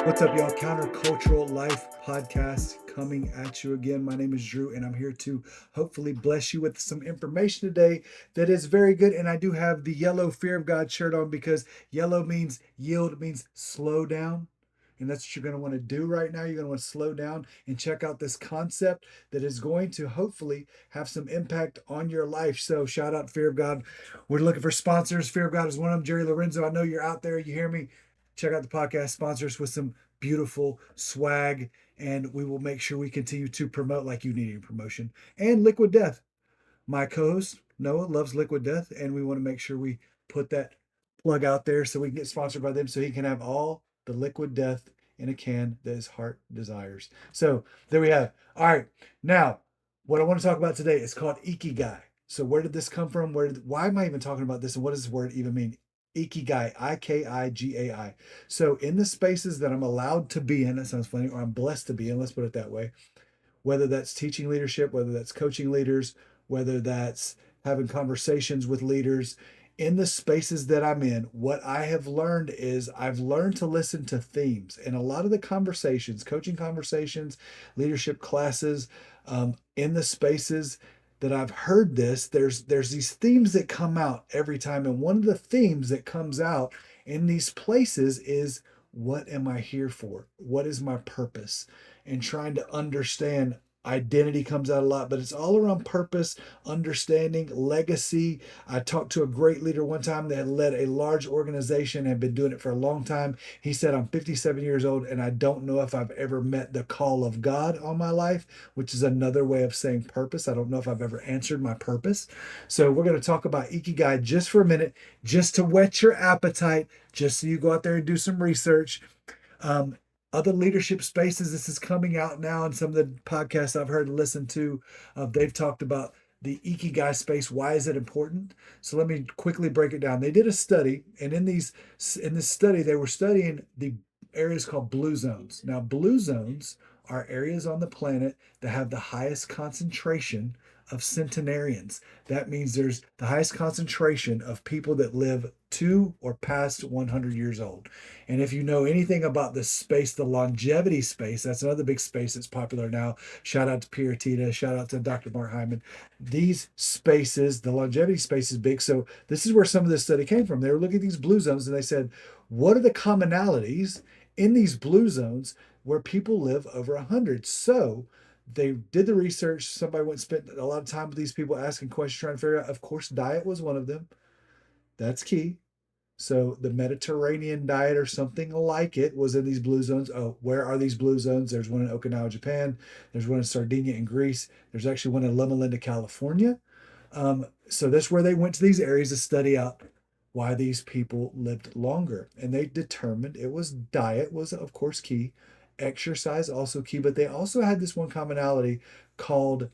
What's up, y'all? Countercultural Life Podcast coming at you again. My name is Drew, and I'm here to hopefully bless you with some information today that is very good. And I do have the yellow Fear of God shirt on because yellow means yield, means slow down. And that's what you're going to want to do right now. You're going to want to slow down and check out this concept that is going to hopefully have some impact on your life. So, shout out Fear of God. We're looking for sponsors. Fear of God is one of them. Jerry Lorenzo, I know you're out there. You hear me? Check out the podcast sponsors with some beautiful swag, and we will make sure we continue to promote like you need a promotion. And Liquid Death, my co-host Noah loves Liquid Death, and we want to make sure we put that plug out there so we can get sponsored by them so he can have all the Liquid Death in a can that his heart desires. So there we have. All right, now what I want to talk about today is called Ikigai. So where did this come from? Why am I even talking about this, and what does this word even mean? Ikigai, Ikigai. So in the spaces that I'm allowed to be in, that sounds funny, or I'm blessed to be in, let's put it that way, whether that's teaching leadership, whether that's coaching leaders, whether that's having conversations with leaders, in the spaces that I'm in, what I have learned is I've learned to listen to themes. And a lot of the conversations, coaching conversations, leadership classes, in the spaces that I've heard this, there's these themes that come out every time. And one of the themes that comes out in these places is, what am I here for? What is my purpose? And trying to understand, identity comes out a lot, but it's all around purpose, understanding, legacy. I talked to a great leader one time that had led a large organization and had been doing it for a long time. He said, I'm 57 years old and I don't know if I've ever met the call of God on my life, which is another way of saying purpose. I don't know if I've ever answered my purpose. So we're going to talk about Ikigai just for a minute, just to whet your appetite, just so you go out there and do some research. Um, Other leadership spaces, this is coming out now in some of the podcasts I've heard and listened to. They've talked about the Ikigai space. Why is it important? So let me quickly break it down. They did a study, and in this study, they were studying the areas called blue zones. Now, blue zones are areas on the planet that have the highest concentration of centenarians. That means there's the highest concentration of people that live to or past 100 years old. And if you know anything about the space, the longevity space, that's another big space that's popular now. Shout out to Pierre Tita, shout out to Dr. Mark Hyman. These spaces, the longevity space is big. So this is where some of this study came from. They were looking at these blue zones and they said, what are the commonalities in these blue zones where people live over 100? So they did the research. Somebody went and spent a lot of time with these people asking questions, trying to figure out. Of course, diet was one of them. That's key. So the Mediterranean diet or something like it was in these blue zones. Oh, where are these blue zones? There's one in Okinawa, Japan. There's one in Sardinia in Greece. There's actually one in Loma Linda, California. So that's where they went to these areas to study out why these people lived longer. And they determined it was diet was, of course, key. Exercise also key, but they also had this one commonality called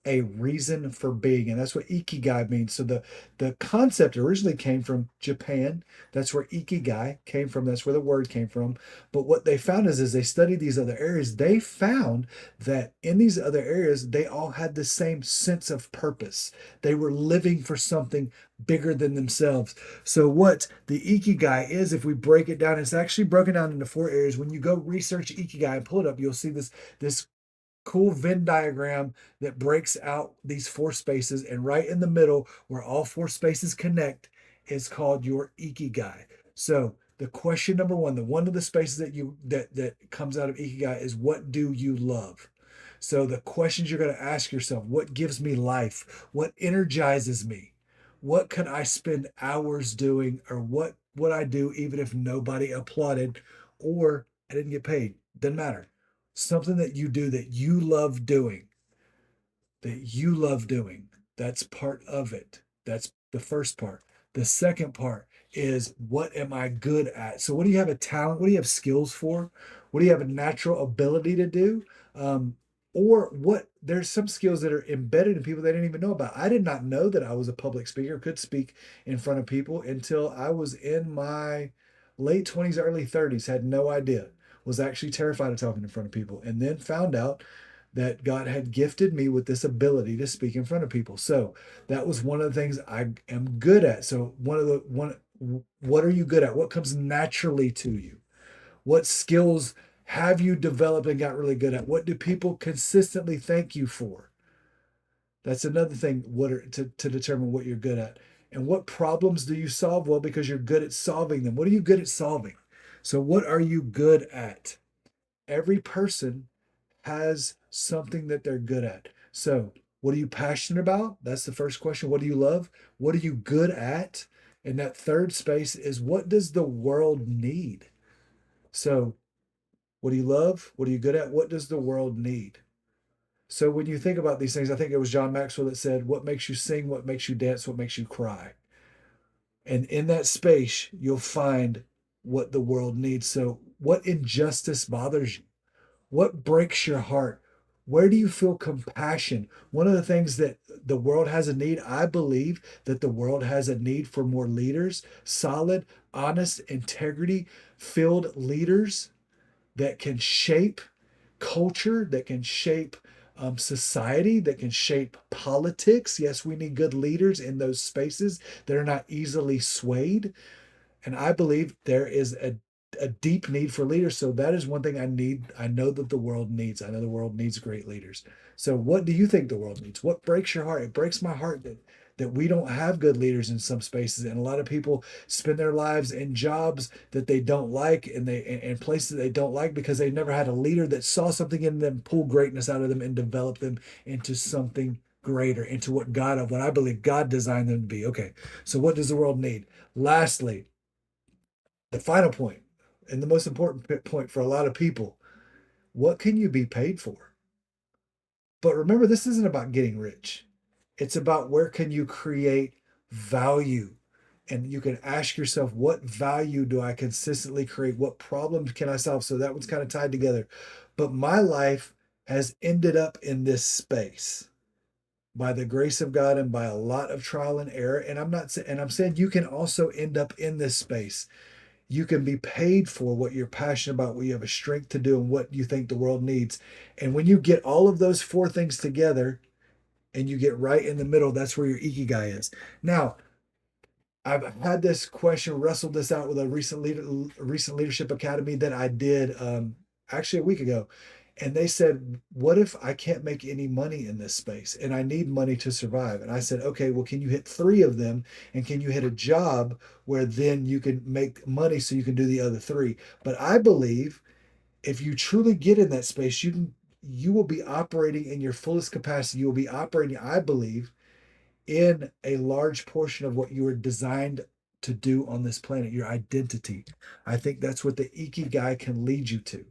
a reason for being, and that's what Ikigai means. So the concept originally came from Japan. That's where Ikigai came from. That's where the word came from. But what they found is, as they studied these other areas, they found that in these other areas, they all had the same sense of purpose. They were living for something bigger than themselves. So what the Ikigai is, if we break it down, it's actually broken down into 4 areas. When you go research Ikigai and pull it up, you'll see this cool Venn diagram that breaks out these 4 spaces, and right in the middle where all 4 spaces connect is called your Ikigai. So the question number 1, the one of the spaces that comes out of Ikigai is, what do you love? So the questions you're going to ask yourself: what gives me life? What energizes me? What could I spend hours doing? Or what would I do even if nobody applauded or I didn't get paid? Doesn't matter. Something that you do that you love doing, that you love doing. That's part of it. That's the first part. The second part is, what am I good at? So what do you have a talent? What do you have skills for? What do you have a natural ability to do? or what there's some skills that are embedded in people they didn't even know about. I did not know that I was a public speaker, could speak in front of people until I was in my late 20s, early 30s, had no idea, was actually terrified of talking in front of people, and then found out that God had gifted me with this ability to speak in front of people. So that was one of the things I am good at. So what are you good at? What comes naturally to you? What skills have you developed and got really good at? What do people consistently thank you for? That's another thing to determine what you're good at. And what problems do you solve? Well, because you're good at solving them. What are you good at solving? So, what are you good at? Every person has something that they're good at. So, what are you passionate about? That's the first question. What do you love? What are you good at? And that third space is, what does the world need? So, what do you love? What are you good at? What does the world need? So when you think about these things, I think it was John Maxwell that said, what makes you sing, what makes you dance, what makes you cry? And in that space, you'll find what the world needs. So, what injustice bothers you? What breaks your heart? Where do you feel compassion? One of the things that the world has a need, I believe that the world has a need for more leaders, solid, honest, integrity filled leaders that can shape culture, that can shape society, that can shape politics. Yes, we need good leaders in those spaces that are not easily swayed. And I believe there is a deep need for leaders. So that is one thing I need. I know that the world needs. I know the world needs great leaders. So what do you think the world needs? What breaks your heart? It breaks my heart that we don't have good leaders in some spaces. And a lot of people spend their lives in jobs that they don't like and and places they don't like because they never had a leader that saw something in them, pull greatness out of them, and develop them into something greater, into what I believe God designed them to be. Okay. So what does the world need? Lastly, the final point, and the most important point for a lot of people, what can you be paid for? But remember, this isn't about getting rich. It's about where can you create value? And you can ask yourself, what value do I consistently create? What problems can I solve? So that one's kind of tied together. But my life has ended up in this space by the grace of God and by a lot of trial and error. And I'm saying you can also end up in this space. You can be paid for what you're passionate about, what you have a strength to do, and what you think the world needs. And when you get all of those four things together and you get right in the middle, that's where your Ikigai is. Now, I've had this question, wrestled this out with a recent leadership academy that I did actually a week ago. And they said, what if I can't make any money in this space and I need money to survive? And I said, okay, well, can you hit three of them? And can you hit a job where then you can make money so you can do the other three? But I believe if you truly get in that space, you will be operating in your fullest capacity. You will be operating, I believe, in a large portion of what you were designed to do on this planet, your identity. I think that's what the Ikigai can lead you to.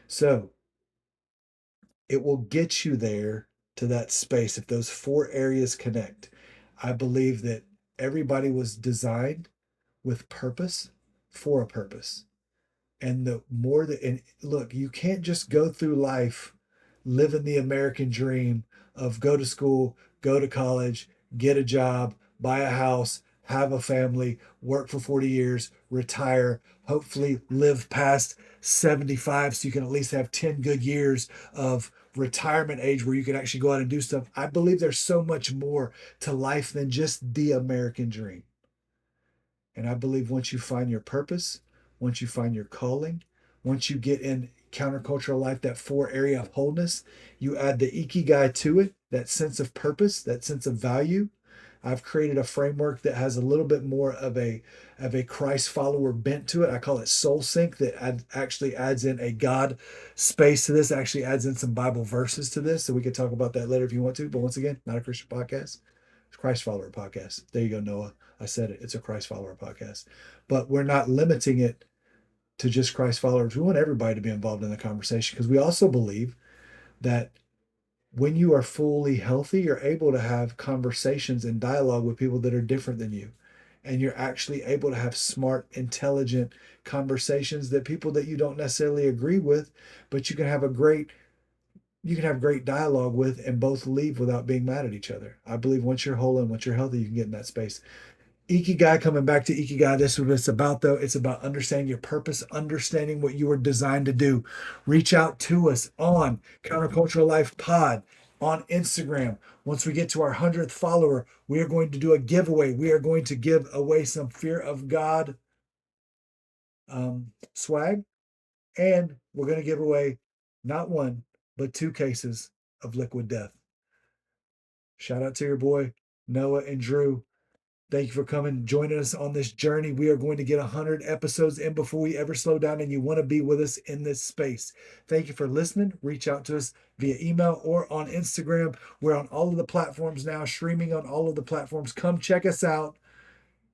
So it will get you there to that space if those four areas connect. I believe that everybody was designed with purpose for a purpose. And the more that, and look, you can't just go through life living the American dream of go to school, go to college, get a job, buy a house, have a family, work for 40 years, retire, hopefully live past 75 so you can at least have 10 good years of retirement age where you can actually go out and do stuff. I believe there's so much more to life than just the American dream. And I believe once you find your purpose, once you find your calling, once you get in countercultural life, that four area of wholeness, you add the Ikigai to it, that sense of purpose, that sense of value. I've created a framework that has a little bit more of a Christ follower bent to it. I call it Soul Sync that actually adds in a God space to this, actually adds in some Bible verses to this. So we could talk about that later if you want to. But once again, not a Christian podcast. Christ follower podcast. There you go, Noah. I said it. It's a Christ follower podcast. But we're not limiting it to just Christ followers. We want everybody to be involved in the conversation because we also believe that when you are fully healthy, you're able to have conversations and dialogue with people that are different than you. And you're actually able to have smart, intelligent conversations that people that you don't necessarily agree with, but you can have a great you can have great dialogue with and both leave without being mad at each other. I believe once you're whole and once you're healthy, you can get in that space. Ikigai, coming back to Ikigai, this is what it's about, though. It's about understanding your purpose, understanding what you were designed to do. Reach out to us on Countercultural Life Pod on Instagram. Once we get to our 100th follower, we are going to do a giveaway. We are going to give away some Fear of God swag, and we're going to give away not one, but 2 cases of liquid death. Shout out to your boy, Noah and Drew. Thank you for coming, joining us on this journey. We are going to get 100 episodes in before we ever slow down, and you want to be with us in this space. Thank you for listening. Reach out to us via email or on Instagram. We're on all of the platforms now, streaming on all of the platforms. Come check us out.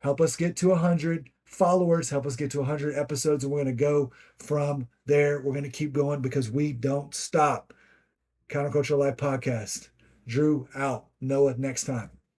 Help us get to 100 followers. Help us get to 100 episodes, and we're going to go from there. We're going to keep going because we don't stop. Countercultural Life Podcast. Drew out. Noah next time.